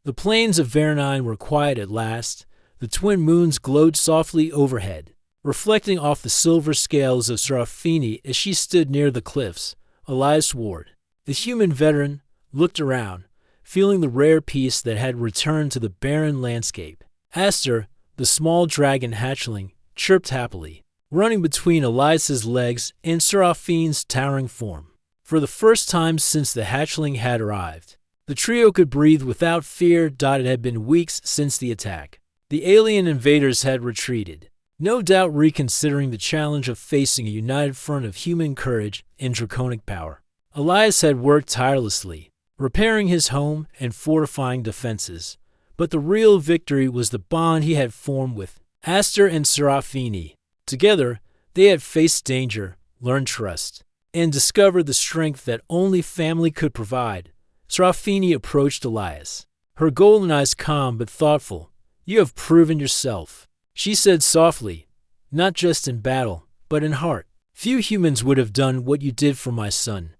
The plains of Vernine were quiet at last. The twin moons glowed softly overhead, reflecting off the silver scales of Scifi as she stood near the cliffs. Elias Ward, the Humyn veteran, looked around, feeling the rare peace that had returned to the barren landscape. Aster, the small dragon hatchling, chirped happily, running between Elias's legs and Serafine's towering form. For the first time since the hatchling had arrived, the trio could breathe without fear. It had been weeks since the attack. The alien invaders had retreated, no doubt reconsidering the challenge of facing a united front of human courage and draconic power. Elias had worked tirelessly, repairing his home and fortifying defenses, but the real victory was the bond he had formed with Aster and Serafini. Together, they had faced danger, learned trust, and discovered the strength that only family could provide. Serafini approached Elias, her golden eyes calm but thoughtful. "You have proven yourself," she said softly, "not just in battle, but in heart. Few humans would have done what you did for my son."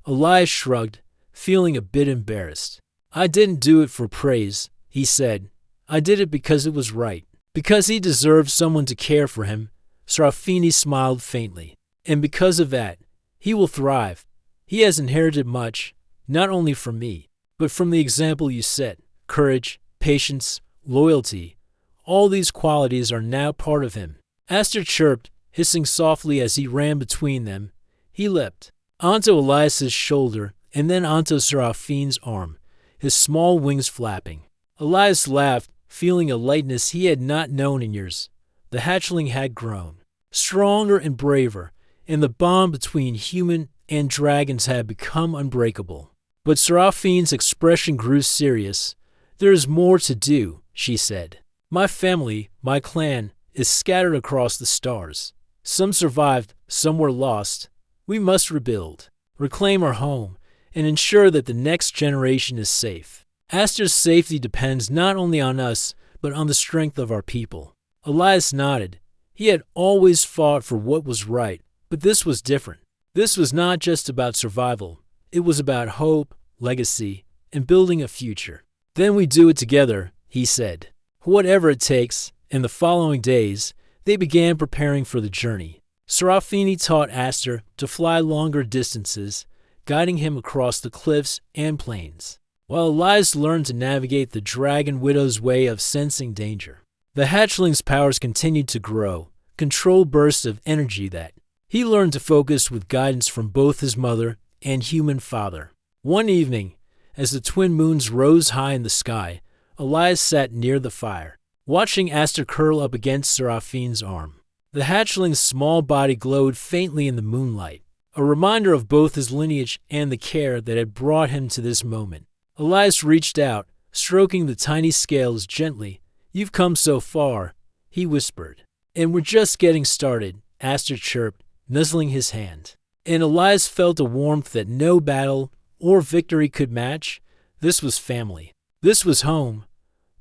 Elias shrugged, feeling a bit embarrassed. "I didn't do it for praise," he said. "I did it because it was right, because he deserved someone to care for him." Serafini smiled faintly. "And because of that, he will thrive. He has inherited much, not only from me, but from the example you set. Courage, patience, loyalty. All these qualities are now part of him." Aster chirped, hissing softly as he ran between them. He leapt onto Elias's shoulder and then onto Serafine's arm, his small wings flapping. Elias laughed, feeling a lightness he had not known in years. The hatchling had grown, stronger and braver, and the bond between human and dragons had become unbreakable. But Serafine's expression grew serious. "There is more to do," she said. "My family, my clan, is scattered across the stars. Some survived, some were lost. We must rebuild, reclaim our home, and ensure that the next generation is safe. Aster's safety depends not only on us, but on the strength of our people." Elias nodded. He had always fought for what was right, but this was different. This was not just about survival. It was about hope, legacy, and building a future. "Then we do it together," he said. "Whatever it takes." In the following days, they began preparing for the journey. Serafini taught Aster to fly longer distances, guiding him across the cliffs and plains, while Elias learned to navigate the Dragon Widow's way of sensing danger. The hatchling's powers continued to grow, control bursts of energy that he learned to focus with guidance from both his mother and human father. One evening, as the twin moons rose high in the sky, Elias sat near the fire, watching Aster curl up against Serafine's arm. The hatchling's small body glowed faintly in the moonlight, a reminder of both his lineage and the care that had brought him to this moment. Elias reached out, stroking the tiny scales gently. "You've come so far," he whispered. "And we're just getting started," Aster chirped, nuzzling his hand. And Elias felt a warmth that no battle or victory could match. This was family. This was home.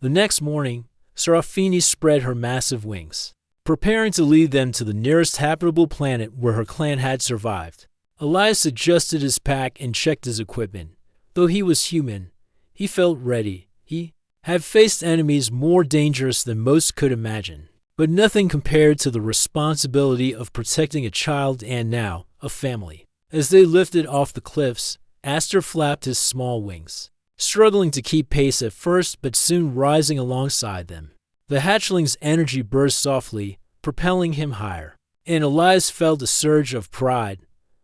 The next morning, Serafini spread her massive wings, preparing to lead them to the nearest habitable planet where her clan had survived. Elias adjusted his pack and checked his equipment. Though he was human, he felt ready. He had faced enemies more dangerous than most could imagine, but nothing compared to the responsibility of protecting a child and now a family. As they lifted off the cliffs, Aster flapped his small wings, struggling to keep pace at first but soon rising alongside them. The hatchling's energy burst softly, propelling him higher, and Elias felt a surge of pride.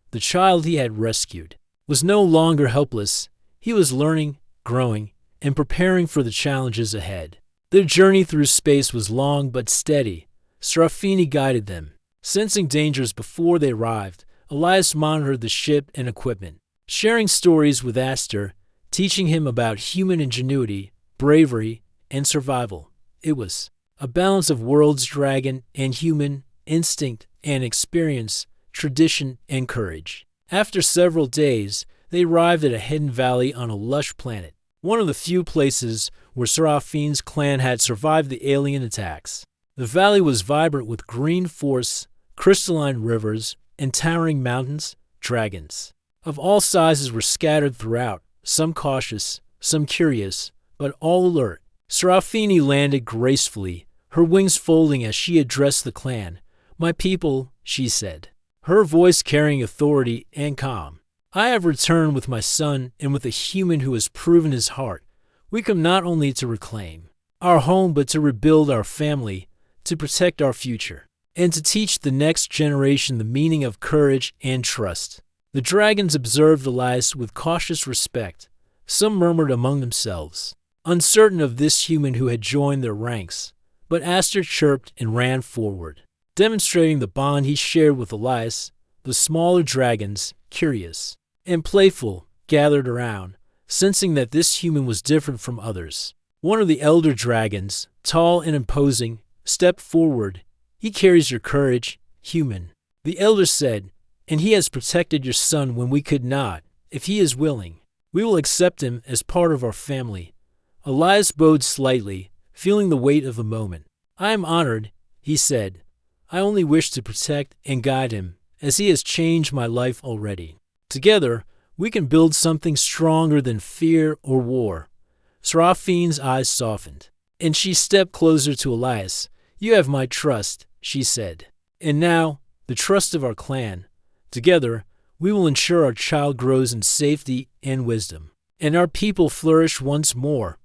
The child he had rescued was no longer helpless. He was learning, growing, and preparing for the challenges ahead. Their journey through space was long but steady. Serafini guided them. Sensing dangers before they arrived, Elias monitored the ship and equipment, sharing stories with Aster, teaching him about human ingenuity, bravery, and survival. It was a balance of world's dragon and human, instinct and experience, tradition and courage. After several days, they arrived at a hidden valley on a lush planet, one of the few places where Serafine's clan had survived the alien attacks. The valley was vibrant with green forests, crystalline rivers, and towering mountains. Dragons of all sizes were scattered throughout, some cautious, some curious, but all alert. Scifi landed gracefully, her wings folding as she addressed the clan. "My people," she said, her voice carrying authority and calm. "I have returned with my son and with a human who has proven his heart. We come not only to reclaim our home, but to rebuild our family, to protect our future, and to teach the next generation the meaning of courage and trust." The dragons observed Elias with cautious respect. Some murmured among themselves, uncertain of this human who had joined their ranks. But Aster chirped and ran forward, demonstrating the bond he shared with Elias. The smaller dragons, curious and playful, gathered around, sensing that this human was different from others. One of the elder dragons, tall and imposing, stepped forward. "He carries your courage, Humyn," the elder said, "and he has protected your son when we could not. If he is willing, we will accept him as part of our family." Elias bowed slightly, feeling the weight of the moment. "I am honored," he said. "I only wish to protect and guide him, as he has changed my life already. Together, we can build something stronger than fear or war." Seraphina's eyes softened, and she stepped closer to Elias. "You have my trust," she said, "and now the trust of our clan. Together, we will ensure our child grows in safety and wisdom, and our people flourish once more."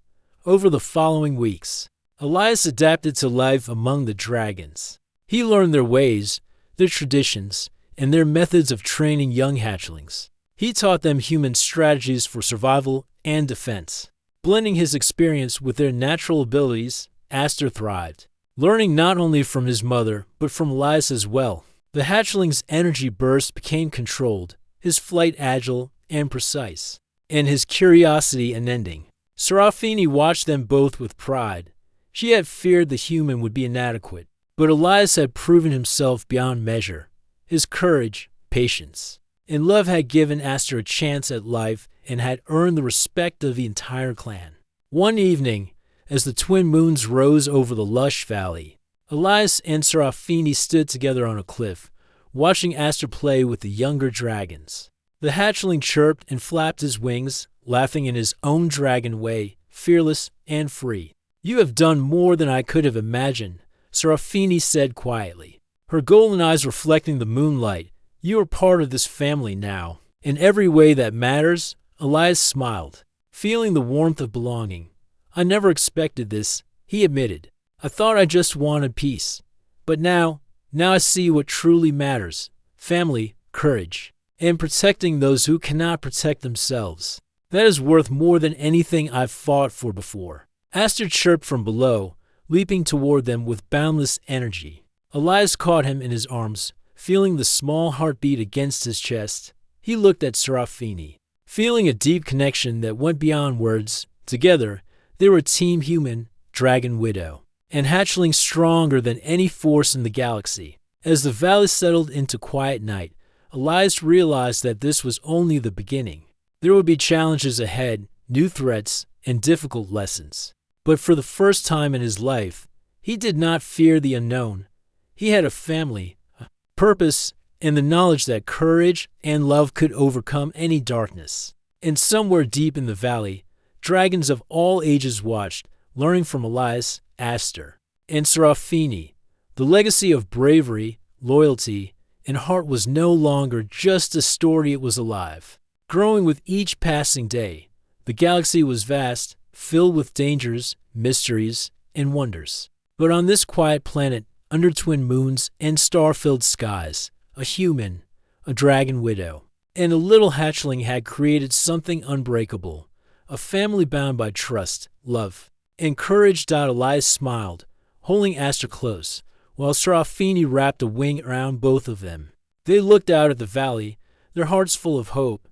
Over the following weeks, Elias adapted to life among the dragons. He learned their ways, their traditions, and their methods of training young hatchlings. He taught them human strategies for survival and defense. Blending his experience with their natural abilities, Aster thrived, learning not only from his mother, but from Elias as well. The hatchling's energy burst became controlled, his flight agile and precise, and his curiosity unending. Seraphina watched them both with pride. She had feared the human would be inadequate, but Elias had proven himself beyond measure. His courage, patience, and love had given Aster a chance at life and had earned the respect of the entire clan. One evening, as the twin moons rose over the lush valley, Elias and Seraphina stood together on a cliff, watching Aster play with the younger dragons. The hatchling chirped and flapped his wings, laughing in his own dragon way, fearless and free. "You have done more than I could have imagined," Seraphina said quietly, her golden eyes reflecting the moonlight. "You are part of this family now, in every way that matters." Elias smiled, feeling the warmth of belonging. "I never expected this," he admitted. "I thought I just wanted peace. But now I see what truly matters: family, courage, and protecting those who cannot protect themselves. That is worth more than anything I've fought for before." Aster chirped from below, leaping toward them with boundless energy. Elias caught him in his arms, feeling the small heartbeat against his chest. He looked at Seraphina, feeling a deep connection that went beyond words. Together, they were Team Humyn, Dragon Widow, and hatchlings stronger than any force in the galaxy. As the valley settled into quiet night, Elias realized that this was only the beginning. There would be challenges ahead, new threats, and difficult lessons. But for the first time in his life, he did not fear the unknown. He had a family, a purpose, and the knowledge that courage and love could overcome any darkness. And somewhere deep in the valley, dragons of all ages watched, learning from Elias, Aster, and Seraphina. The legacy of bravery, loyalty, and heart was no longer just a story, it was alive, growing with each passing day. The galaxy was vast, filled with dangers, mysteries, and wonders. But on this quiet planet, under twin moons and star-filled skies, a human, a dragon widow, and a little hatchling had created something unbreakable, a family bound by trust, love, and courage. Elias smiled, holding Aster close, while Seraphina wrapped a wing around both of them. They looked out at the valley, their hearts full of hope.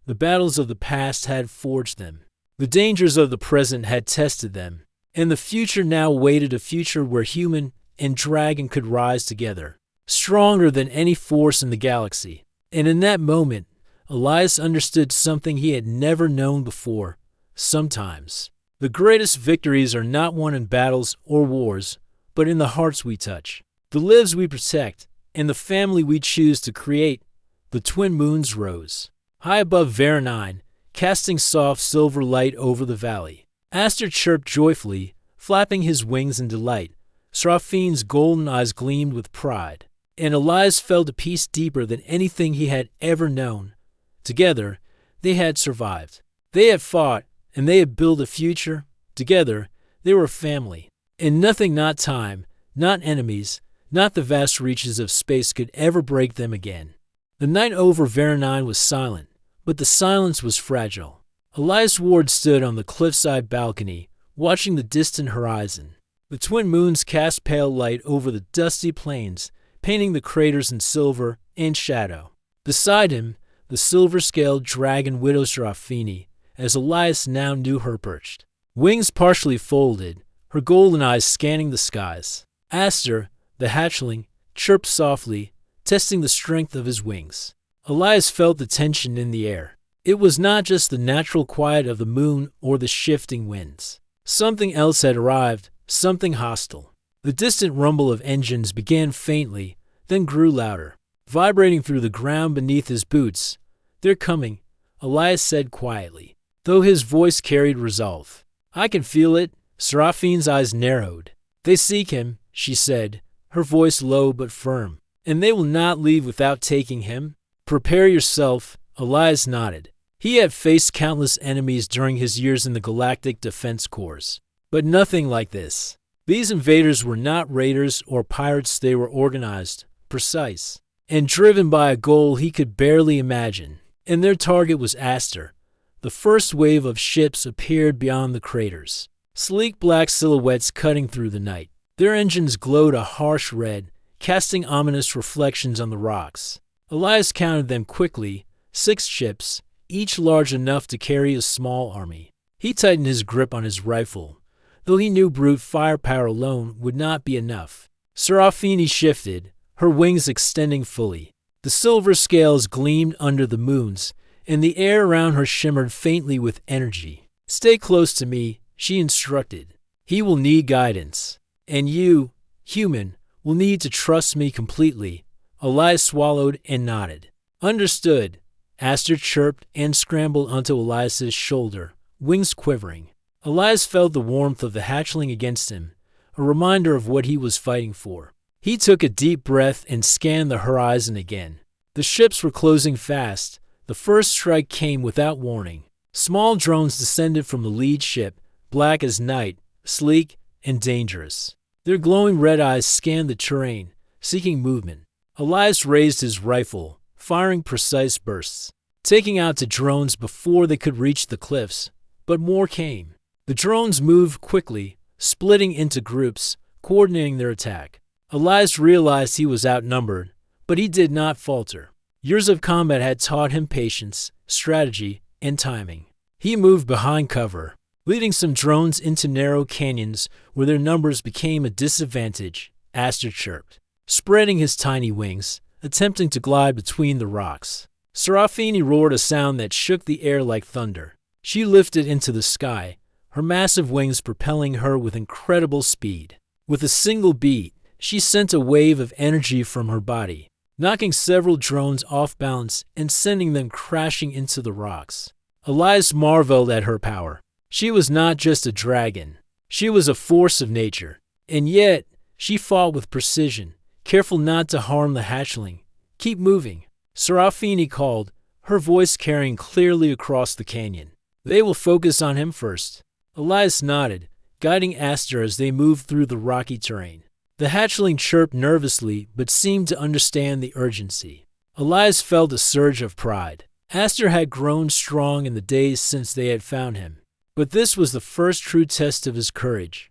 The battles of the past had forged them. The dangers of the present had tested them. And the future now waited, a future where human and dragon could rise together, stronger than any force in the galaxy. And in that moment, Elias understood something he had never known before. Sometimes, the greatest victories are not won in battles or wars, but in the hearts we touch, the lives we protect, and the family we choose to create. The twin moons rose high above Veronine, casting soft silver light over the valley. Aster chirped joyfully, flapping his wings in delight. Serafine's golden eyes gleamed with pride, and Elias felt a peace deeper than anything he had ever known. Together, they had survived. They had fought, and they had built a future. Together, they were a family. And nothing, not time, not enemies, not the vast reaches of space could ever break them again. The night over Veronine was silent, but the silence was fragile. Elias Ward stood on the cliffside balcony, watching the distant horizon. The twin moons cast pale light over the dusty plains, painting the craters in silver and shadow. Beside him, the silver-scaled dragon widow Serafini, as Elias now knew her, perched. Wings partially folded, her golden eyes scanning the skies. Aster, the hatchling, chirped softly, testing the strength of his wings. Elias felt the tension in the air. It was not just the natural quiet of the moon or the shifting winds. Something else had arrived, something hostile. The distant rumble of engines began faintly, then grew louder, vibrating through the ground beneath his boots. "They're coming," Elias said quietly, though his voice carried resolve. "I can feel it." Seraphine's eyes narrowed. "They seek him," she said, her voice low but firm. "And they will not leave without taking him. Prepare yourself." Elias nodded. He had faced countless enemies during his years in the Galactic Defense Corps, but nothing like this. These invaders were not raiders or pirates. They were organized, precise, and driven by a goal he could barely imagine. And their target was Aster. The first wave of ships appeared beyond the craters, sleek black silhouettes cutting through the night. Their engines glowed a harsh red, casting ominous reflections on the rocks. Elias counted them quickly, 6 ships, each large enough to carry a small army. He tightened his grip on his rifle, though he knew brute firepower alone would not be enough. Serafini shifted, her wings extending fully. The silver scales gleamed under the moons, and the air around her shimmered faintly with energy. "Stay close to me," she instructed. "He will need guidance. And you, Humyn, will need to trust me completely." Elias swallowed and nodded. "Understood." Aster chirped and scrambled onto Elias's shoulder, wings quivering. Elias felt the warmth of the hatchling against him, a reminder of what he was fighting for. He took a deep breath and scanned the horizon again. The ships were closing fast. The first strike came without warning. Small drones descended from the lead ship, black as night, sleek and dangerous. Their glowing red eyes scanned the terrain, seeking movement. Elias raised his rifle, firing precise bursts, taking out the drones before they could reach the cliffs. But more came. The drones moved quickly, splitting into groups, coordinating their attack. Elias realized he was outnumbered, but he did not falter. Years of combat had taught him patience, strategy, and timing. He moved behind cover, leading some drones into narrow canyons where their numbers became a disadvantage. Aster chirped, spreading his tiny wings, attempting to glide between the rocks. Serafini roared a sound that shook the air like thunder. She lifted into the sky, her massive wings propelling her with incredible speed. With a single beat, she sent a wave of energy from her body, knocking several drones off balance and sending them crashing into the rocks. Elias marveled at her power. She was not just a dragon. She was a force of nature. And yet, she fought with precision, careful not to harm the hatchling. "Keep moving," Serafini called, her voice carrying clearly across the canyon. "They will focus on him first." Elias nodded, guiding Aster as they moved through the rocky terrain. The hatchling chirped nervously but seemed to understand the urgency. Elias felt a surge of pride. Aster had grown strong in the days since they had found him. But this was the first true test of his courage.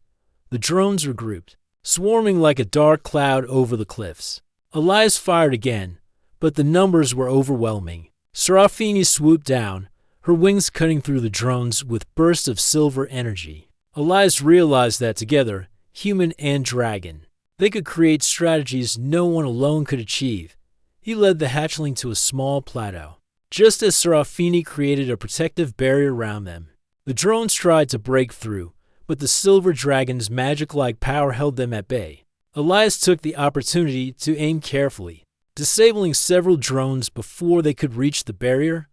The drones regrouped, swarming like a dark cloud over the cliffs. Elias fired again, but the numbers were overwhelming. Serafini swooped down, her wings cutting through the drones with bursts of silver energy. Elias realized that together, human and dragon, they could create strategies no one alone could achieve. He led the hatchling to a small plateau, just as Serafini created a protective barrier around them. The drones tried to break through, but the silver dragon's magic-like power held them at bay. Elias took the opportunity to aim carefully, disabling several drones before they could reach the barrier.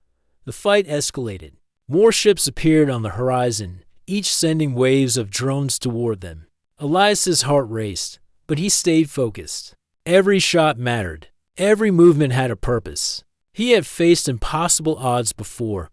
The fight escalated. More ships appeared on the horizon, each sending waves of drones toward them. Elias's heart raced, but he stayed focused. Every shot mattered. Every movement had a purpose. He had faced impossible odds before,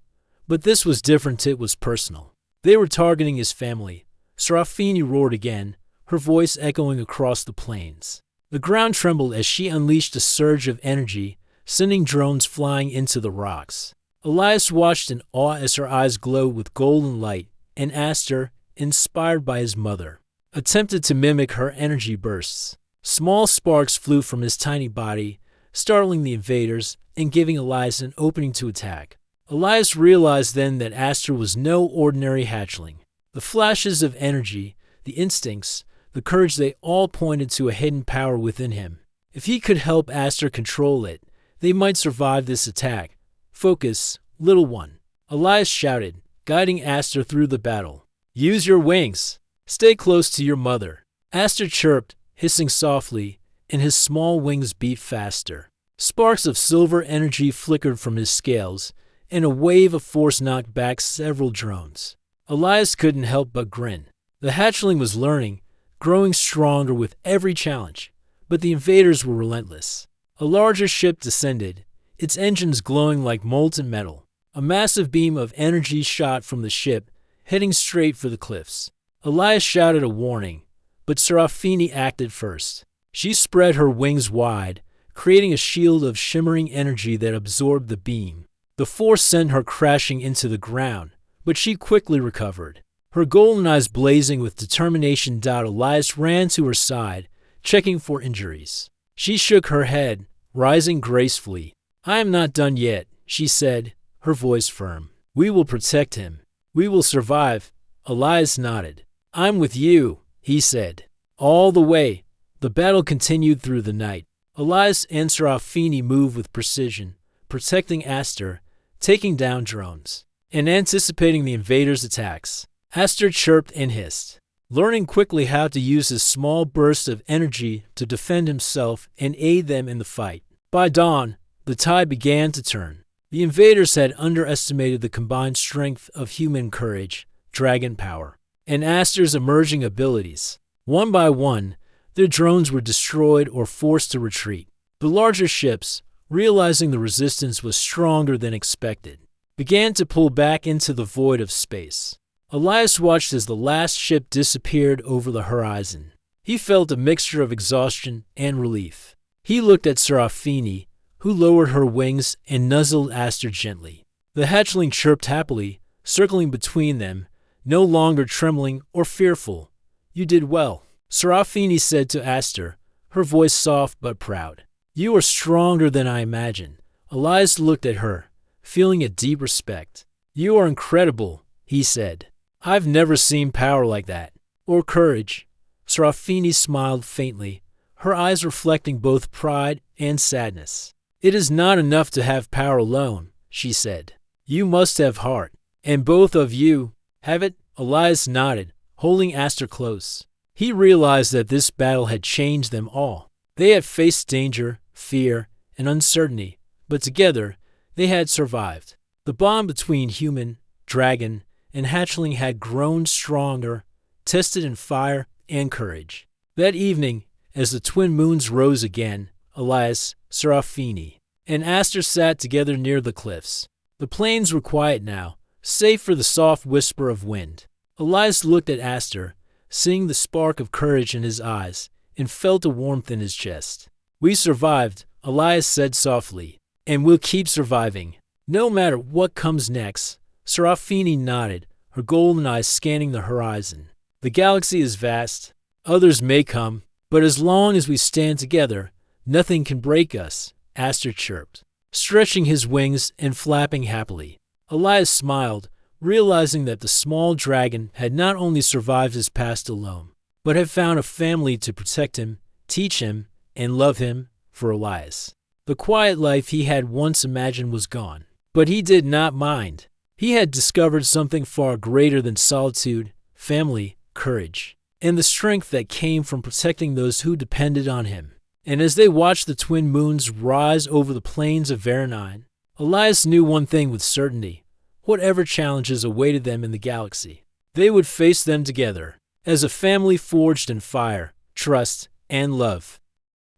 but this was different. It was personal. They were targeting his family. Scifi roared again, her voice echoing across the plains. The ground trembled as she unleashed a surge of energy, sending drones flying into the rocks. Elias watched in awe as her eyes glowed with golden light, and Aster, inspired by his mother, attempted to mimic her energy bursts. Small sparks flew from his tiny body, startling the invaders and giving Elias an opening to attack. Elias realized then that Aster was no ordinary hatchling. The flashes of energy, the instincts, the courage, they all pointed to a hidden power within him. If he could help Aster control it, they might survive this attack. Focus, little one, Elias shouted, guiding Aster through the battle. Use your wings. Stay close to your mother. Aster chirped, hissing softly, and his small wings beat faster. Sparks of silver energy flickered from his scales, and a wave of force knocked back several drones. Elias couldn't help but grin. The hatchling was learning, growing stronger with every challenge, but the invaders were relentless. A larger ship descended, its engines glowing like molten metal. A massive beam of energy shot from the ship, heading straight for the cliffs. Elias shouted a warning, but Scifi acted first. She spread her wings wide, creating a shield of shimmering energy that absorbed the beam. The force sent her crashing into the ground, but she quickly recovered. Her golden eyes blazing with determination, Elias ran to her side, checking for injuries. She shook her head, rising gracefully. I am not done yet, she said, her voice firm. We will protect him. We will survive. Elias nodded. I'm with you, he said. All the way. The battle continued through the night. Elias and Scifi moved with precision, protecting Aster, taking down drones, and anticipating the invaders' attacks. Aster chirped and hissed, learning quickly how to use his small bursts of energy to defend himself and aid them in the fight. By dawn, the tide began to turn. The invaders had underestimated the combined strength of human courage, dragon power, and Aster's emerging abilities. One by one, their drones were destroyed or forced to retreat. The larger ships, realizing the resistance was stronger than expected, began to pull back into the void of space. Elias watched as the last ship disappeared over the horizon. He felt a mixture of exhaustion and relief. He looked at Scifi, who lowered her wings and nuzzled Aster gently. The hatchling chirped happily, circling between them, no longer trembling or fearful. You did well, Scifi said to Aster, her voice soft but proud. You are stronger than I imagined. Elias looked at her, feeling a deep respect. You are incredible, he said. I've never seen power like that. Or courage. Scifi smiled faintly, her eyes reflecting both pride and sadness. It is not enough to have power alone, she said. You must have heart. And both of you have it? Elias nodded, holding Aster close. He realized that this battle had changed them all. They had faced danger, fear, and uncertainty, but together they had survived. The bond between human, dragon, and hatchling had grown stronger, tested in fire and courage. That evening, as the twin moons rose again, Elias, Scifi, and Aster sat together near the cliffs. The plains were quiet now, save for the soft whisper of wind. Elias looked at Aster, seeing the spark of courage in his eyes, and felt a warmth in his chest. We survived, Elias said softly, and we'll keep surviving, no matter what comes next. Scifi nodded, her golden eyes scanning the horizon. The galaxy is vast. Others may come, but as long as we stand together, nothing can break us, Aster chirped, stretching his wings and flapping happily. Elias smiled, realizing that the small dragon had not only survived his past alone, but had found a family to protect him, teach him, and love him. For Elias, the quiet life he had once imagined was gone, but he did not mind. He had discovered something far greater than solitude, family, courage, and the strength that came from protecting those who depended on him. And as they watched the twin moons rise over the plains of Veronine, Elias knew one thing with certainty: whatever challenges awaited them in the galaxy, They would face them together, as a family forged in fire, trust, and love.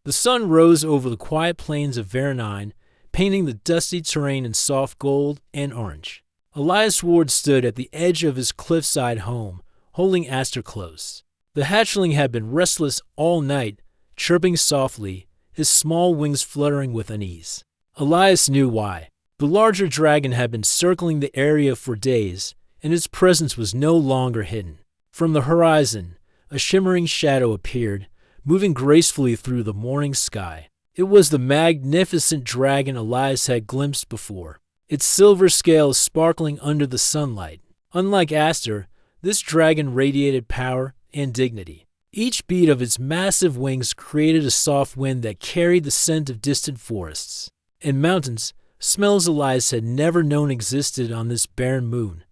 The sun rose over the quiet plains of Vernon, painting the dusty terrain in soft gold and orange. Elias Ward stood at the edge of his cliffside home, holding Aster close. The hatchling had been restless all night, chirping softly, his small wings fluttering with unease. Elias knew why. The larger dragon had been circling the area for days, and its presence was no longer hidden. From the horizon, a shimmering shadow appeared, moving gracefully through the morning sky. It was the magnificent dragon Elias had glimpsed before, its silver scales sparkling under the sunlight. Unlike Aster, this dragon radiated power and dignity. Each beat of its massive wings created a soft wind that carried the scent of distant forests and mountains, smells Elias had never known existed on this barren moon.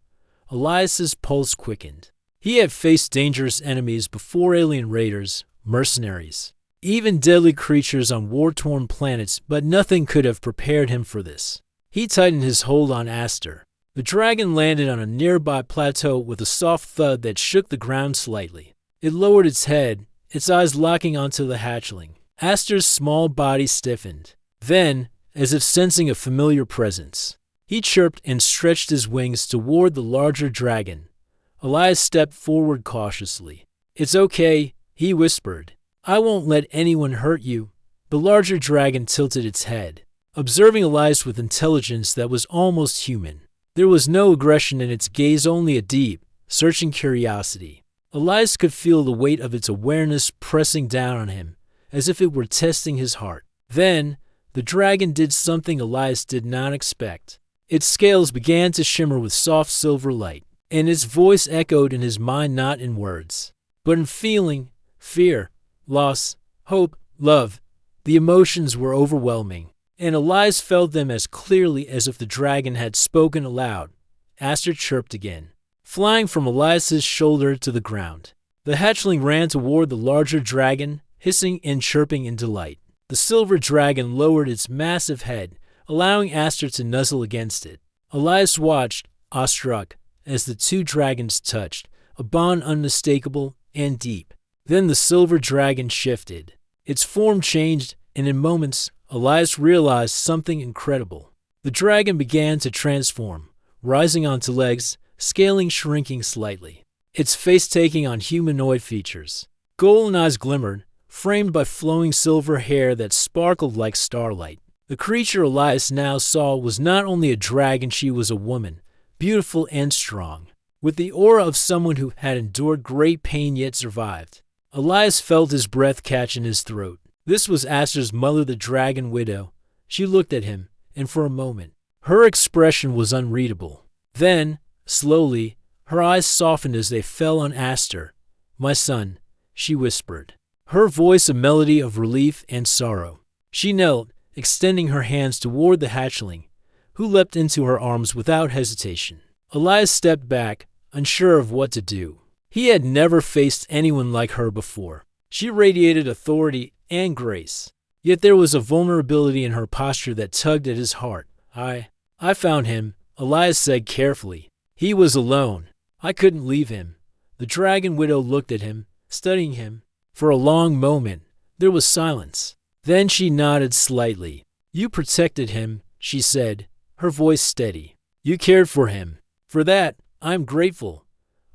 Elias's pulse quickened. He had faced dangerous enemies before: alien raiders, mercenaries, even deadly creatures on war-torn planets, but nothing could have prepared him for this. He tightened his hold on Aster. The dragon landed on a nearby plateau with a soft thud that shook the ground slightly. It lowered its head, its eyes locking onto the hatchling. Aster's small body stiffened. Then, as if sensing a familiar presence, he chirped and stretched his wings toward the larger dragon. Elias stepped forward cautiously. "It's okay," he whispered. "I won't let anyone hurt you." The larger dragon tilted its head, observing Elias with intelligence that was almost human. There was no aggression in its gaze, only a deep, searching curiosity. Elias could feel the weight of its awareness pressing down on him, as if it were testing his heart. Then, the dragon did something Elias did not expect. Its scales began to shimmer with soft silver light, and its voice echoed in his mind not in words, but in feeling: fear, loss, hope, love. The emotions were overwhelming, and Elias felt them as clearly as if the dragon had spoken aloud. Aster chirped again, flying from Elias's shoulder to the ground. The hatchling ran toward the larger dragon, hissing and chirping in delight. The silver dragon lowered its massive head, allowing Aster to nuzzle against it. Elias watched, awestruck, as the two dragons touched, a bond unmistakable and deep. Then the silver dragon shifted. Its form changed, and in moments, Elias realized something incredible. The dragon began to transform, rising onto legs, scaling shrinking slightly, its face taking on humanoid features. Golden eyes glimmered, framed by flowing silver hair that sparkled like starlight. The creature Elias now saw was not only a dragon, she was a woman, beautiful and strong, with the aura of someone who had endured great pain yet survived. Elias felt his breath catch in his throat. This was Aster's mother, the dragon widow. She looked at him, and for a moment, her expression was unreadable. Then, slowly, her eyes softened as they fell on Aster. "My son," she whispered, her voice a melody of relief and sorrow. She knelt, extending her hands toward the hatchling, who leapt into her arms without hesitation. Elias stepped back, unsure of what to do. He had never faced anyone like her before. She radiated authority and grace, yet there was a vulnerability in her posture that tugged at his heart. I found him," Elias said carefully. "He was alone. I couldn't leave him." The dragon widow looked at him, studying him. For a long moment, there was silence. Then she nodded slightly. "You protected him," she said, her voice steady. "You cared for him. For that, I'm grateful."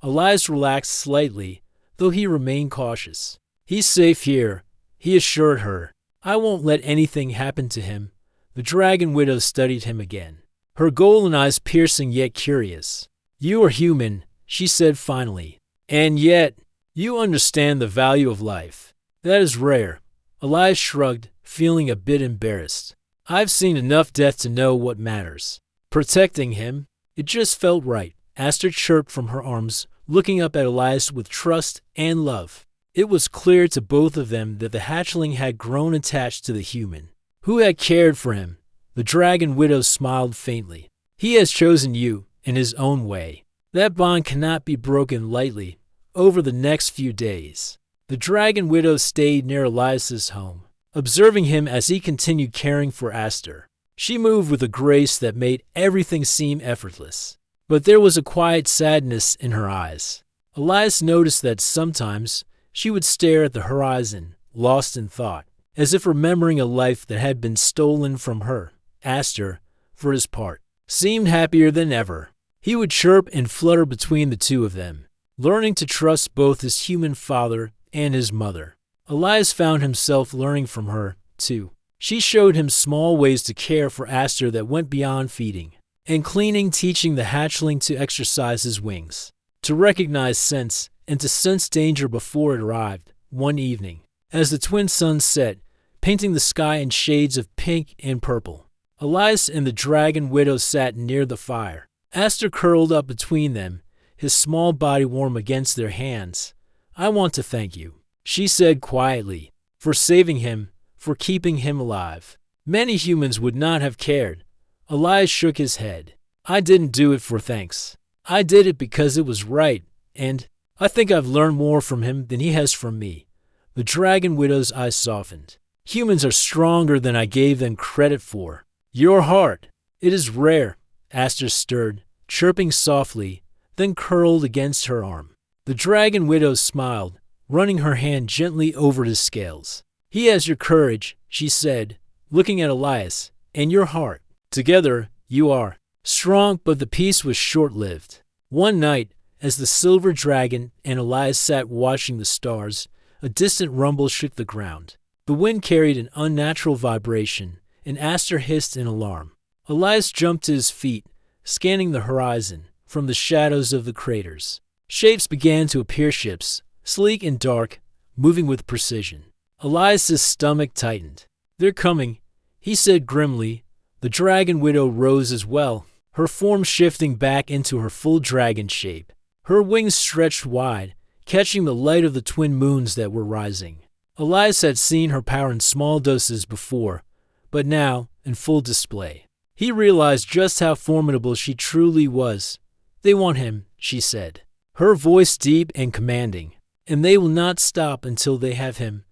Elias relaxed slightly, though he remained cautious. "He's safe here," he assured her. "I won't let anything happen to him." The dragon widow studied him again, her golden eyes piercing yet curious. "You are human," she said finally, "and yet you understand the value of life. That is rare." Elias shrugged, feeling a bit embarrassed. "I've seen enough death to know what matters. Protecting him, it just felt right." Aster chirped from her arms, looking up at Elias with trust and love. It was clear to both of them that the hatchling had grown attached to the human, who had cared for him. The dragon widow smiled faintly. "He has chosen you in his own way. That bond cannot be broken lightly." Over the next few days, the dragon widow stayed near Elias's home, observing him as he continued caring for Aster. She moved with a grace that made everything seem effortless, but there was a quiet sadness in her eyes. Elias noticed that sometimes she would stare at the horizon, lost in thought, as if remembering a life that had been stolen from her. Aster, for his part, seemed happier than ever. He would chirp and flutter between the two of them, learning to trust both his human father and his mother. Elias found himself learning from her, too. She showed him small ways to care for Aster that went beyond feeding and cleaning, teaching the hatchling to exercise his wings, to recognize scents, and to sense danger before it arrived. One evening, as the twin suns set, painting the sky in shades of pink and purple, Elias and the dragon widow sat near the fire. Aster curled up between them, his small body warm against their hands. "I want to thank you," she said quietly, "for saving him, for keeping him alive." Many humans would not have cared. Elias shook his head. "I didn't do it for thanks. I did it because it was right, and I think I've learned more from him than he has from me." The dragon widow's eyes softened. "Humans are stronger than I gave them credit for. Your heart, it is rare." Aster stirred, chirping softly, then curled against her arm. The dragon widow smiled, running her hand gently over his scales. "He has your courage," she said, looking at Elias, "and your heart. Together, you are strong." But the peace was short-lived. One night, as the silver dragon and Elias sat watching the stars, a distant rumble shook the ground. The wind carried an unnatural vibration, and Aster hissed in alarm. Elias jumped to his feet, scanning the horizon from the shadows of the craters. Shapes began to appear, ships, sleek and dark, moving with precision. Elias's stomach tightened. "They're coming," he said grimly. The dragon widow rose as well, her form shifting back into her full dragon shape. Her wings stretched wide, catching the light of the twin moons that were rising. Elias had seen her power in small doses before, but now, in full display, he realized just how formidable she truly was. "They want him," she said, her voice deep and commanding, "and they will not stop until they have him."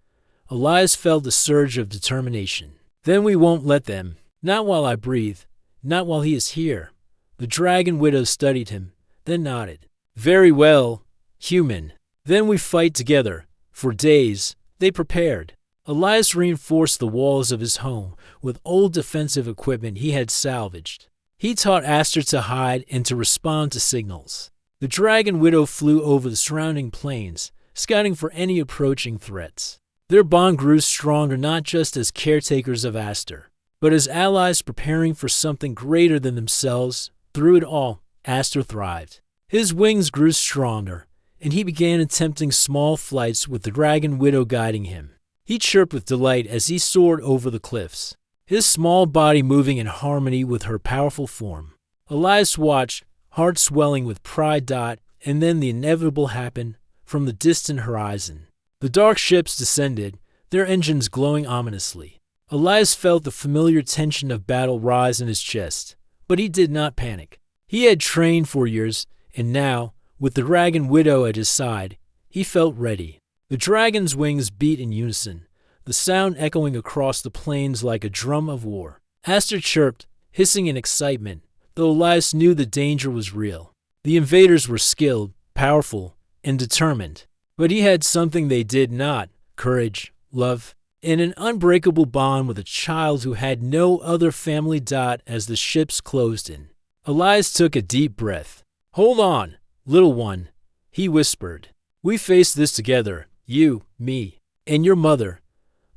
Elias felt a surge of determination. "Then we won't let them. Not while I breathe. Not while he is here." The dragon widow studied him, then nodded. "Very well, Humyn. Then we fight together." For days, they prepared. Elias reinforced the walls of his home with old defensive equipment he had salvaged. He taught Aster to hide and to respond to signals. The dragon widow flew over the surrounding plains, scouting for any approaching threats. Their bond grew stronger not just as caretakers of Aster, but as allies preparing for something greater than themselves. Through it all, Aster thrived. His wings grew stronger, and he began attempting small flights with the dragon widow guiding him. He chirped with delight as he soared over the cliffs, his small body moving in harmony with her powerful form. Elias watched, heart swelling with pride. And then the inevitable happened from the distant horizon. The dark ships descended, their engines glowing ominously. Elias felt the familiar tension of battle rise in his chest, but he did not panic. He had trained for years, and now, with the dragon widow at his side, he felt ready. The dragon's wings beat in unison, the sound echoing across the plains like a drum of war. Aster chirped, hissing in excitement, though Elias knew the danger was real. The invaders were skilled, powerful, and determined, but he had something they did not: courage, love, and an unbreakable bond with a child who had no other family. As the ships closed in, Elias took a deep breath. "Hold on, little one," he whispered. "We face this together, you, me, and your mother."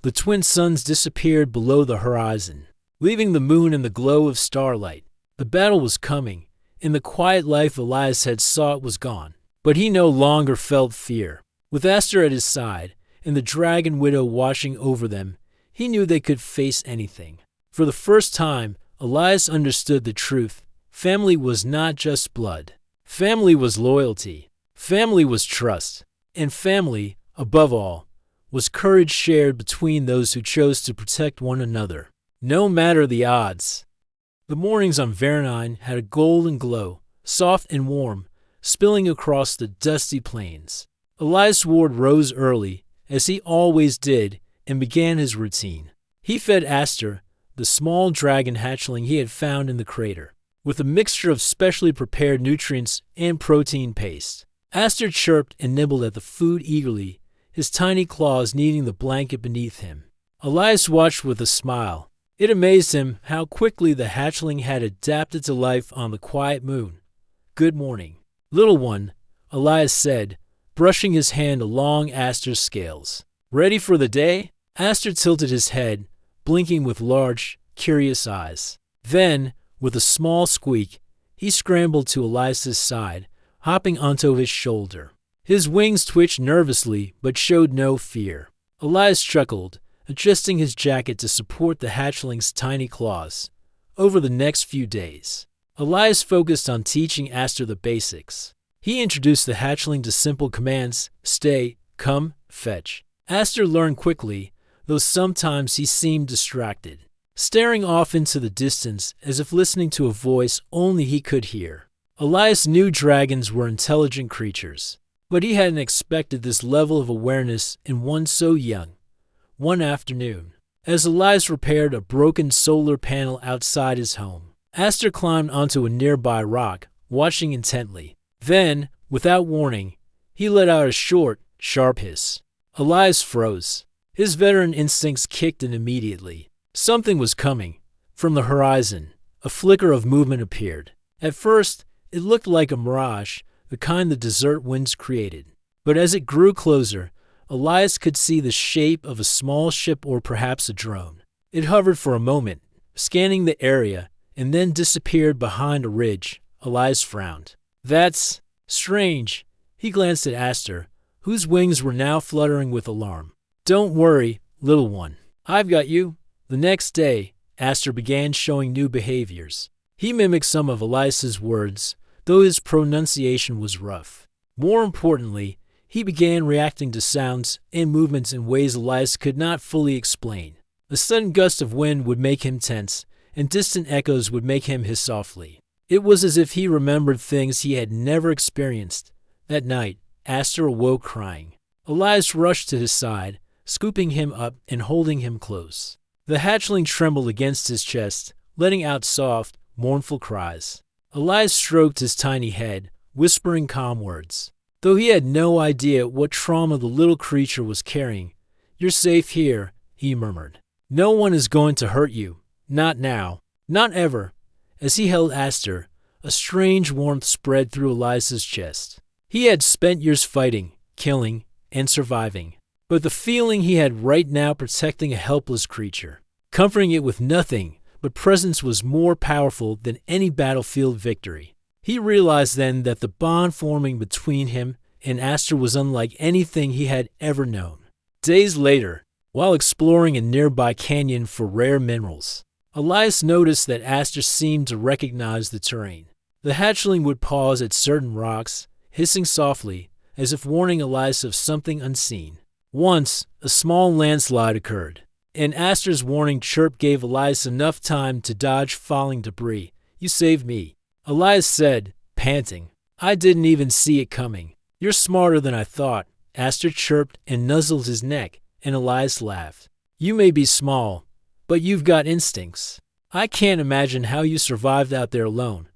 The twin suns disappeared below the horizon, leaving the moon in the glow of starlight. The battle was coming, and the quiet life Elias had sought was gone. But he no longer felt fear. With Aster at his side, and the dragon widow watching over them, he knew they could face anything. For the first time, Elias understood the truth. Family was not just blood. Family was loyalty. Family was trust. And family, above all, was courage shared between those who chose to protect one another, no matter the odds. The mornings on Vernine had a golden glow, soft and warm, spilling across the dusty plains. Elias Ward rose early, as he always did, and began his routine. He fed Aster, the small dragon hatchling he had found in the crater, with a mixture of specially prepared nutrients and protein paste. Aster chirped and nibbled at the food eagerly, his tiny claws kneading the blanket beneath him. Elias watched with a smile. It amazed him how quickly the hatchling had adapted to life on the quiet moon. "Good morning, little one," Elias said, brushing his hand along Aster's scales. "Ready for the day?" Aster tilted his head, blinking with large, curious eyes. Then, with a small squeak, he scrambled to Elias's side, hopping onto his shoulder. His wings twitched nervously but showed no fear. Elias chuckled, adjusting his jacket to support the hatchling's tiny claws. Over the next few days, Elias focused on teaching Aster the basics. He introduced the hatchling to simple commands: stay, come, fetch. Aster learned quickly, though sometimes he seemed distracted, staring off into the distance as if listening to a voice only he could hear. Elias knew dragons were intelligent creatures, but he hadn't expected this level of awareness in one so young. One afternoon, as Elias repaired a broken solar panel outside his home, Aster climbed onto a nearby rock, watching intently. Then, without warning, he let out a short, sharp hiss. Elias froze. His veteran instincts kicked in immediately. Something was coming. From the horizon, a flicker of movement appeared. At first, it looked like a mirage, the kind the desert winds created. But as it grew closer, Elias could see the shape of a small ship or perhaps a drone. It hovered for a moment, scanning the area, and then disappeared behind a ridge. Elias frowned. "That's strange." He glanced at Aster, whose wings were now fluttering with alarm. "Don't worry, little one. I've got you." The next day, Aster began showing new behaviors. He mimicked some of Elias's words, though his pronunciation was rough. More importantly, he began reacting to sounds and movements in ways Elias could not fully explain. A sudden gust of wind would make him tense, and distant echoes would make him hiss softly. It was as if he remembered things he had never experienced. That night, Aster awoke crying. Elias rushed to his side, scooping him up and holding him close. The hatchling trembled against his chest, letting out soft, mournful cries. Elias stroked his tiny head, whispering calm words. Though he had no idea what trauma the little creature was carrying. "You're safe here," he murmured. "No one is going to hurt you. Not now. Not ever." As he held Aster, a strange warmth spread through Elias's chest. He had spent years fighting, killing, and surviving. But the feeling he had right now protecting a helpless creature, comforting it with nothing but presence, was more powerful than any battlefield victory. He realized then that the bond forming between him and Aster was unlike anything he had ever known. Days later, while exploring a nearby canyon for rare minerals, Elias noticed that Aster seemed to recognize the terrain. The hatchling would pause at certain rocks, hissing softly, as if warning Elias of something unseen. Once, a small landslide occurred, and Aster's warning chirp gave Elias enough time to dodge falling debris. "You saved me," Elias said, panting. "I didn't even see it coming." "You're smarter than I thought," Aster chirped and nuzzled his neck, and Elias laughed. "You may be small, but you've got instincts. I can't imagine how you survived out there alone."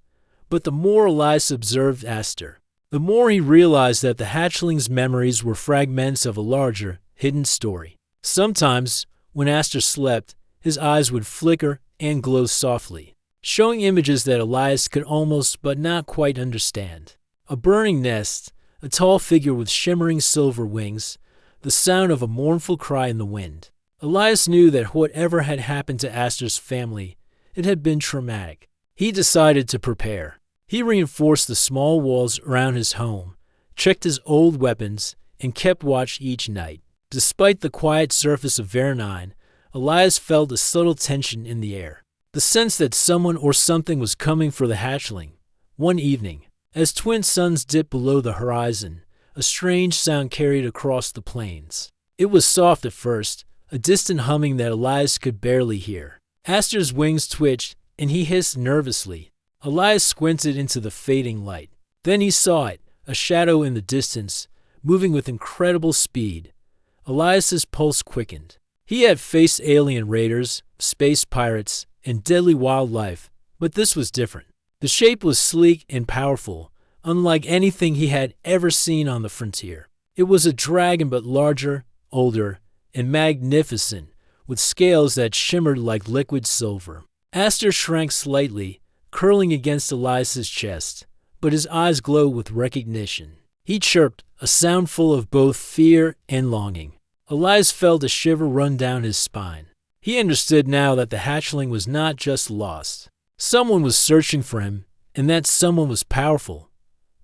But the more Elias observed Aster, the more he realized that the hatchling's memories were fragments of a larger, hidden story. Sometimes, when Aster slept, his eyes would flicker and glow softly, showing images that Elias could almost but not quite understand. A burning nest, a tall figure with shimmering silver wings, the sound of a mournful cry in the wind. Elias knew that whatever had happened to Aster's family, it had been traumatic. He decided to prepare. He reinforced the small walls around his home, checked his old weapons, and kept watch each night. Despite the quiet surface of Vermine, Elias felt a subtle tension in the air, the sense that someone or something was coming for the hatchling. One evening, as twin suns dipped below the horizon, a strange sound carried across the plains. It was soft at first, a distant humming that Elias could barely hear. Aster's wings twitched, and he hissed nervously. Elias squinted into the fading light. Then he saw it, a shadow in the distance, moving with incredible speed. Elias's pulse quickened. He had faced alien raiders, space pirates, and deadly wildlife, but this was different. The shape was sleek and powerful, unlike anything he had ever seen on the frontier. It was a dragon, but larger, older, and magnificent, with scales that shimmered like liquid silver. Aster shrank slightly, curling against Elias's chest, but his eyes glowed with recognition. He chirped, a sound full of both fear and longing. Elias felt a shiver run down his spine. He understood now that the hatchling was not just lost. Someone was searching for him, and that someone was powerful.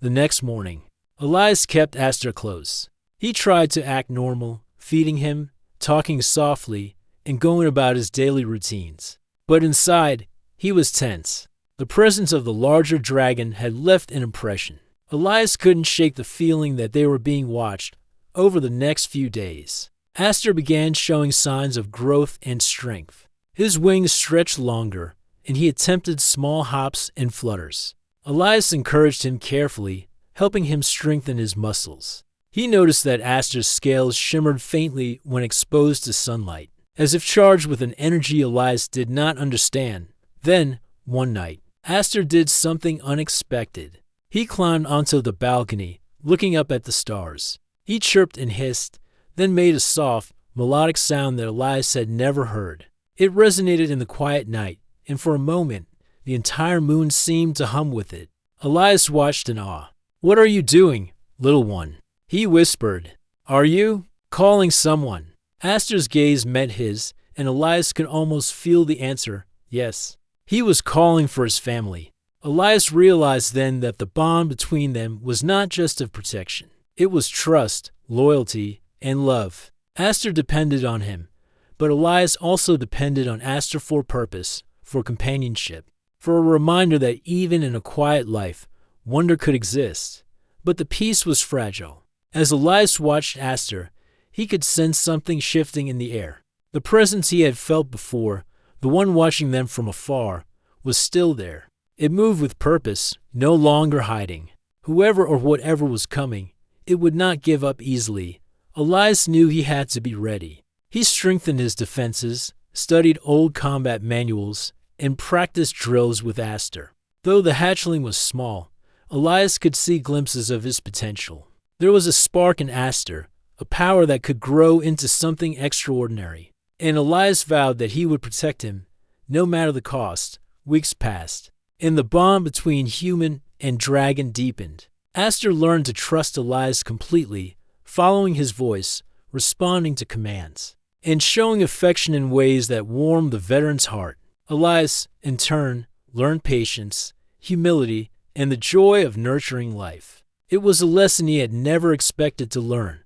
The next morning, Elias kept Aster close. He tried to act normal, feeding him, talking softly, and going about his daily routines. But inside, he was tense. The presence of the larger dragon had left an impression. Elias couldn't shake the feeling that they were being watched over the next few days. Aster began showing signs of growth and strength. His wings stretched longer, and he attempted small hops and flutters. Elias encouraged him carefully, helping him strengthen his muscles. He noticed that Aster's scales shimmered faintly when exposed to sunlight, as if charged with an energy Elias did not understand. Then, one night, Aster did something unexpected. He climbed onto the balcony, looking up at the stars. He chirped and hissed, then made a soft, melodic sound that Elias had never heard. It resonated in the quiet night, and for a moment, the entire moon seemed to hum with it. Elias watched in awe. "What are you doing, little one?" he whispered. "Are you calling someone?" Aster's gaze met his, and Elias could almost feel the answer, yes. He was calling for his family. Elias realized then that the bond between them was not just of protection. It was trust, loyalty, and love. Aster depended on him, but Elias also depended on Aster for purpose, for companionship, for a reminder that even in a quiet life, wonder could exist. But the peace was fragile. As Elias watched Aster, he could sense something shifting in the air. The presence he had felt before, the one watching them from afar, was still there. It moved with purpose, no longer hiding. Whoever or whatever was coming, it would not give up easily. Elias knew he had to be ready. He strengthened his defenses, studied old combat manuals, and practiced drills with Aster. Though the hatchling was small, Elias could see glimpses of his potential. There was a spark in Aster, a power that could grow into something extraordinary. And Elias vowed that he would protect him, no matter the cost. Weeks passed, and the bond between human and dragon deepened. Aster learned to trust Elias completely, following his voice, responding to commands, and showing affection in ways that warmed the veteran's heart. Elias, in turn, learned patience, humility, and the joy of nurturing life. It was a lesson he had never expected to learn,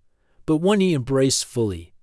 but one he embraced fully.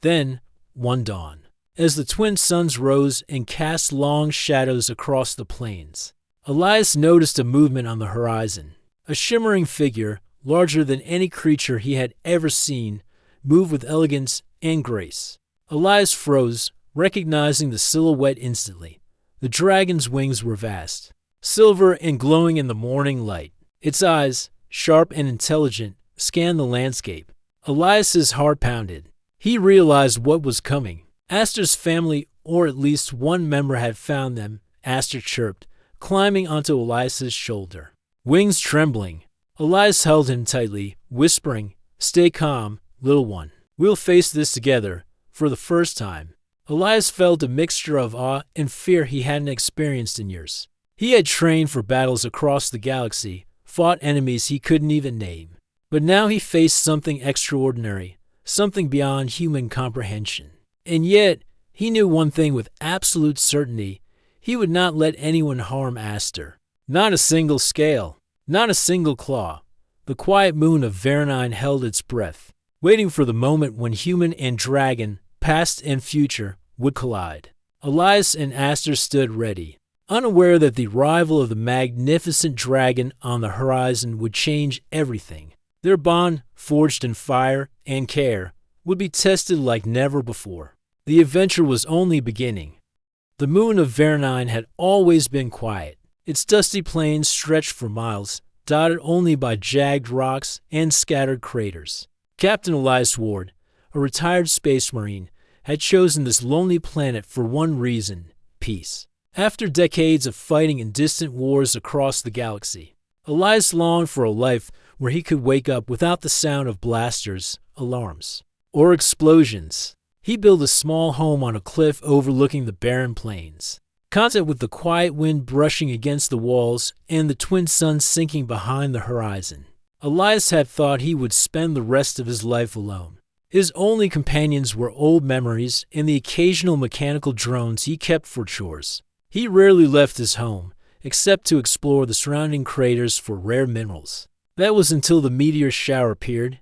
Then, one dawn, as the twin suns rose and cast long shadows across the plains, Elias noticed a movement on the horizon. A shimmering figure, larger than any creature he had ever seen, moved with elegance and grace. Elias froze, recognizing the silhouette instantly. The dragon's wings were vast, silver and glowing in the morning light. Its eyes, sharp and intelligent, scanned the landscape. Elias's heart pounded. He realized what was coming. Aster's family, or at least one member, had found them, Aster chirped, climbing onto Elias's shoulder. Wings trembling, Elias held him tightly, whispering, "Stay calm, little one. We'll face this together." For the first time, Elias felt a mixture of awe and fear he hadn't experienced in years. He had trained for battles across the galaxy, fought enemies he couldn't even name. But now he faced something extraordinary, something beyond human comprehension. And yet, he knew one thing with absolute certainty. He would not let anyone harm Aster. Not a single scale, not a single claw. The quiet moon of Veronine held its breath, waiting for the moment when human and dragon, past and future, would collide. Elias and Aster stood ready, unaware that the arrival of the magnificent dragon on the horizon would change everything. Their bond, forged in fire and care, would be tested like never before. The adventure was only beginning. The moon of Veronine had always been quiet. Its dusty plains stretched for miles, dotted only by jagged rocks and scattered craters. Captain Elias Ward, a retired space marine, had chosen this lonely planet for one reason: peace. After decades of fighting in distant wars across the galaxy, Elias longed for a life where he could wake up without the sound of blasters, alarms, or explosions. He built a small home on a cliff overlooking the barren plains, content with the quiet wind brushing against the walls and the twin suns sinking behind the horizon. Elias had thought he would spend the rest of his life alone. His only companions were old memories and the occasional mechanical drones he kept for chores. He rarely left his home, except to explore the surrounding craters for rare minerals. That was until the meteor shower appeared.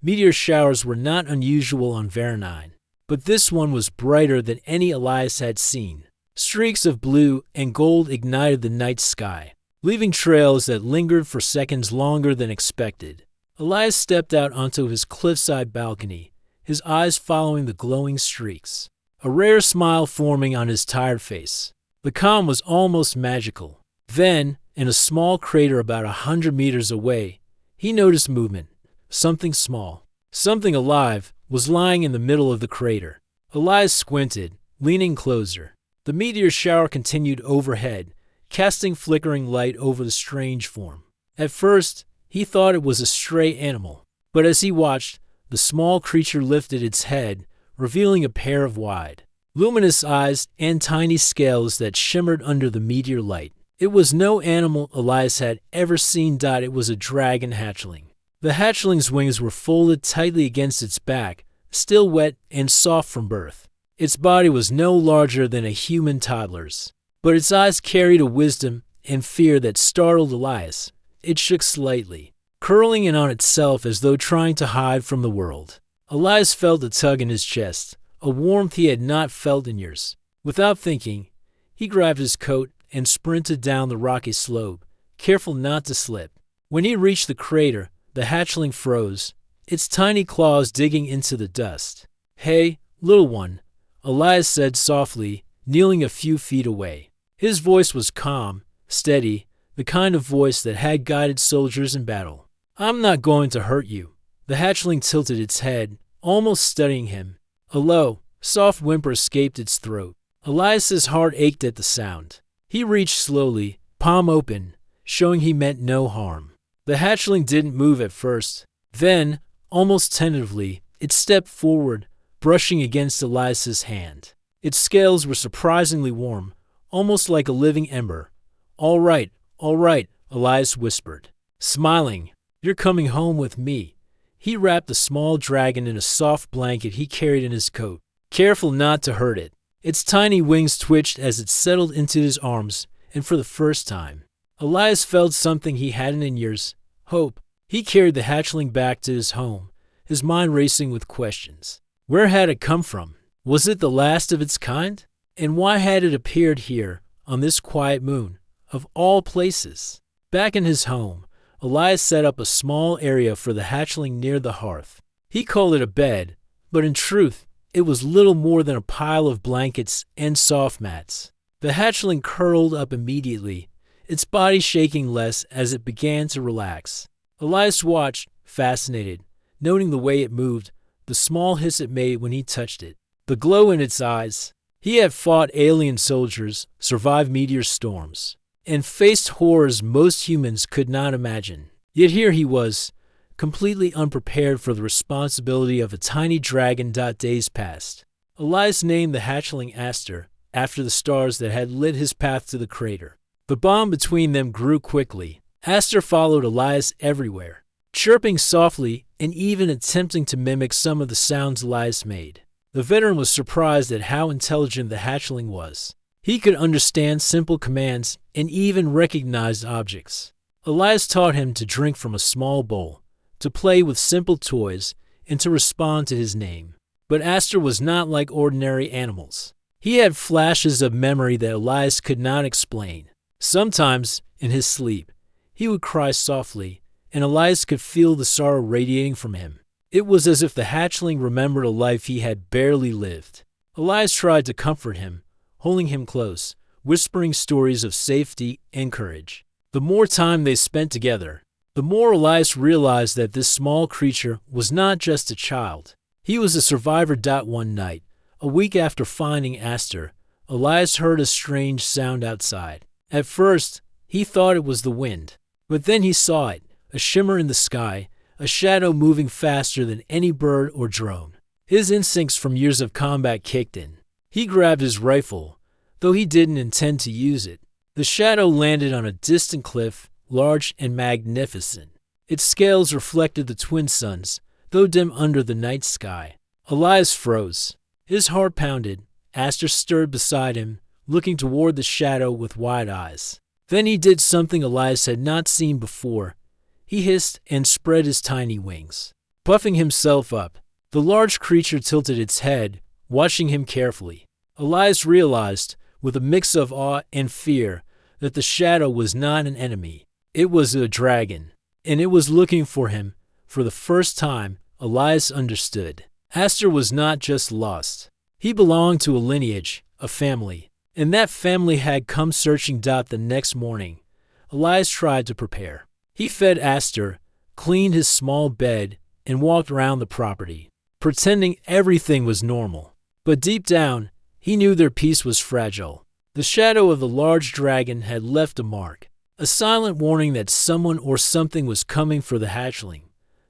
Meteor showers were not unusual on Varanine, but this one was brighter than any Elias had seen. Streaks of blue and gold ignited the night sky, leaving trails that lingered for seconds longer than expected. Elias stepped out onto his cliffside balcony, his eyes following the glowing streaks, a rare smile forming on his tired face. The calm was almost magical. Then, in a small crater about 100 meters away, he noticed movement. Something small, something alive, was lying in the middle of the crater. Elias squinted, leaning closer. The meteor shower continued overhead, casting flickering light over the strange form. At first, he thought it was a stray animal, but as he watched, the small creature lifted its head, revealing a pair of wide, luminous eyes and tiny scales that shimmered under the meteor light. It was no animal Elias had ever seen. It was a dragon hatchling. The hatchling's wings were folded tightly against its back, still wet and soft from birth. Its body was no larger than a human toddler's, but its eyes carried a wisdom and fear that startled Elias. It shook slightly, curling in on itself as though trying to hide from the world. Elias felt a tug in his chest, a warmth he had not felt in years. Without thinking, he grabbed his coat and sprinted down the rocky slope, careful not to slip. When he reached the crater, the hatchling froze, its tiny claws digging into the dust. "Hey, little one," Elias said softly, kneeling a few feet away. His voice was calm, steady, the kind of voice that had guided soldiers in battle. "I'm not going to hurt you." The hatchling tilted its head, almost studying him. A low, soft whimper escaped its throat. Elias's heart ached at the sound. He reached slowly, palm open, showing he meant no harm. The hatchling didn't move at first. Then, almost tentatively, it stepped forward, brushing against Elias's hand. Its scales were surprisingly warm, almost like a living ember. All right, Elias whispered, smiling. "You're coming home with me." He wrapped the small dragon in a soft blanket he carried in his coat, careful not to hurt it. Its tiny wings twitched as it settled into his arms, and for the first time, Elias felt something he hadn't in years: hope. He carried the hatchling back to his home, his mind racing with questions. Where had it come from? Was it the last of its kind? And why had it appeared here, on this quiet moon, of all places? Back in his home, Elias set up a small area for the hatchling near the hearth. He called it a bed, but in truth, it was little more than a pile of blankets and soft mats. The hatchling curled up immediately, its body shaking less as it began to relax. Elias watched, fascinated, noting the way it moved, the small hiss it made when he touched it, the glow in its eyes. He had fought alien soldiers, survived meteor storms, and faced horrors most humans could not imagine. Yet here he was, completely unprepared for the responsibility of a tiny dragon. Days passed. Elias named the hatchling Aster, after the stars that had lit his path to the crater. The bond between them grew quickly. Aster followed Elias everywhere, chirping softly and even attempting to mimic some of the sounds Elias made. The veteran was surprised at how intelligent the hatchling was. He could understand simple commands and even recognize objects. Elias taught him to drink from a small bowl, to play with simple toys, and to respond to his name. But Aster was not like ordinary animals. He had flashes of memory that Elias could not explain. Sometimes, in his sleep, he would cry softly, and Elias could feel the sorrow radiating from him. It was as if the hatchling remembered a life he had barely lived. Elias tried to comfort him, holding him close, whispering stories of safety and courage. The more time they spent together, the more Elias realized that this small creature was not just a child. He was a survivor. One night, a week after finding Aster, Elias heard a strange sound outside. At first, he thought it was the wind, But then he saw it, a shimmer in the sky, a shadow moving faster than any bird or drone. His instincts from years of combat kicked in. He grabbed his rifle, though he didn't intend to use it. The shadow landed on a distant cliff, large and magnificent. Its scales reflected the twin suns, though dim under the night sky. Elias froze. His heart pounded. Aster stood beside him, looking toward the shadow with wide eyes. Then he did something Elias had not seen before. He hissed and spread his tiny wings. Puffing himself up, the large creature tilted its head, watching him carefully. Elias realized, with a mix of awe and fear, that the shadow was not an enemy. It was a dragon, and it was looking for him. For the first time, Elias understood. Aster was not just lost. He belonged to a lineage, a family, and that family had come searching. The next morning, Elias tried to prepare. He fed Aster, cleaned his small bed, and walked around the property, pretending everything was normal. But deep down, he knew their peace was fragile. The shadow of the large dragon had left a mark, a silent warning that someone or something was coming for the hatchling.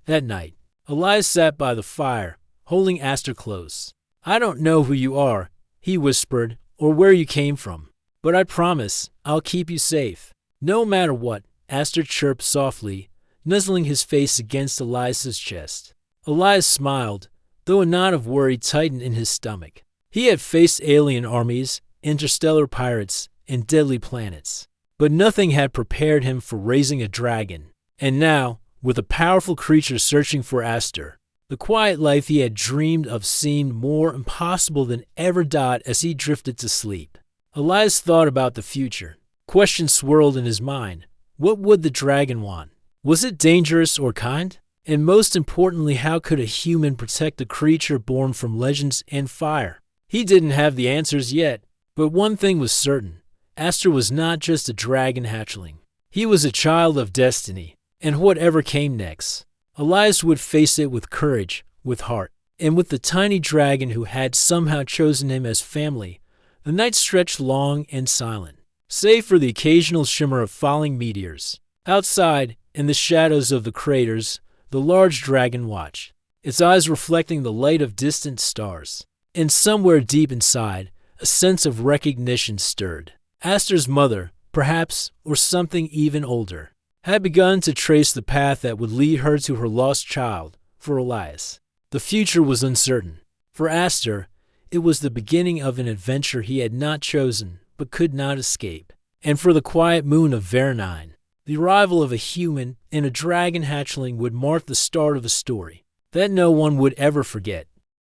That night, Elias sat by the fire, holding Aster close. "I don't know who you are," he whispered, "or where you came from, but I promise I'll keep you safe. No matter what," Aster chirped softly, nuzzling his face against Elias's chest. Elias smiled, though a knot of worry tightened in his stomach. He had faced alien armies, interstellar pirates, and deadly planets, but nothing had prepared him for raising a dragon. And now, with a powerful creature searching for Aster, the quiet life he had dreamed of seemed more impossible than ever. As he drifted to sleep, Elias thought about the future. Questions swirled in his mind. What would the dragon want? Was it dangerous or kind? And most importantly, how could a human protect a creature born from legends and fire? He didn't have the answers yet, but one thing was certain. Aster was not just a dragon hatchling. He was a child of destiny, and whatever came next, Elias would face it with courage, with heart, and with the tiny dragon who had somehow chosen him as family. The night stretched long and silent, save for the occasional shimmer of falling meteors. Outside, in the shadows of the craters, the large dragon watched, its eyes reflecting the light of distant stars. And somewhere deep inside, a sense of recognition stirred. Aster's mother, perhaps, or something even older, had begun to trace the path that would lead her to her lost child. For Elias, the future was uncertain. For Aster, it was the beginning of an adventure he had not chosen but could not escape. And for the quiet moon of Vernine, the arrival of a human and a dragon hatchling would mark the start of a story that no one would ever forget.